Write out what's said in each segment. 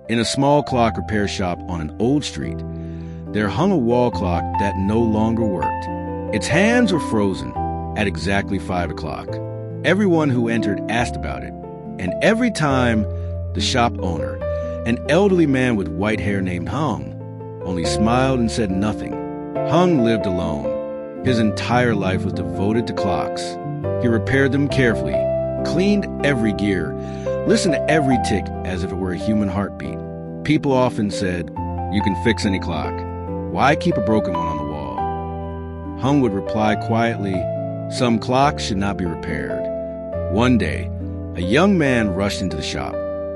In a small clock repair shop on an old street, there hung a wall clock that no longer worked. Its hands were frozen at exactly 5 o'clock. Everyone who entered asked about it, and every time the shop owner, an elderly man with white hair named Hung, only smiled and said nothing. Hung lived alone. His entire life was devoted to clocks. He repaired them carefully, cleaned every gear, listened to every tick as if it were a human heartbeat. People often said, "You can fix any clock. Why keep a broken one on the wall?" Hung would reply quietly, "Some clocks should not be repaired." One day, a young man rushed into the shop.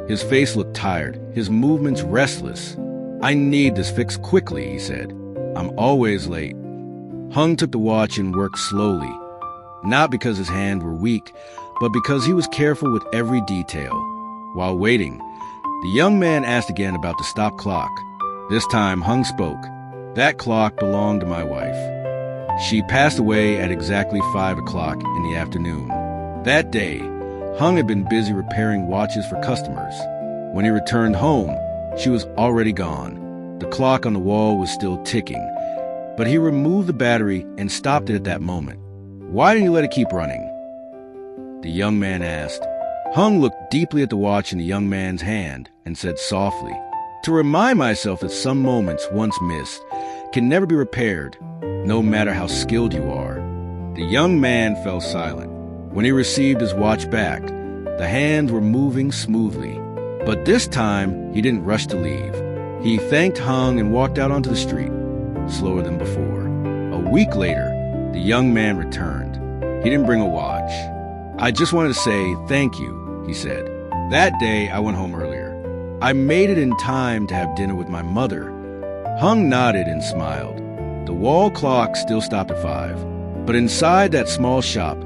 His face looked tired, his movements restless. "I need this fixed quickly," he said. "I'm always late." Hung took the watch and worked slowly, not because his hands were weak, but because he was careful with every detail. While waiting, the young man asked again about the stop clock. This time, Hung spoke. "That clock belonged to my wife. She passed away at exactly 5 o'clock in the afternoon." That day, Hung had been busy repairing watches for customers. When he returned home, she was already gone. The clock on the wall was still ticking, but he removed the battery and stopped it at that moment. "Why didn't you let it keep running?" the young man asked. Hung looked deeply at the watch in the young man's hand and said softly, "To remind myself that some moments once missed can never be repaired, no matter how skilled you are." The young man fell silent. When he received his watch back, the hands were moving smoothly. But this time, he didn't rush to leave. He thanked Hung and walked out onto the street, slower than before. A week later, the young man returned. He didn't bring a watch. "I just wanted to say thank you," he said. "That day, I went home earlier. I made it in time to have dinner with my mother." Hung nodded and smiled. The wall clock still stopped at 5, but inside that small shop,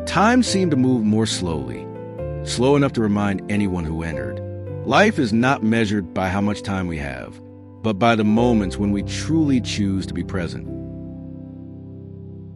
time seemed to move more slowly, slow enough to remind anyone who entered. Life is not measured by how much time we have, but by the moments when we truly choose to be present.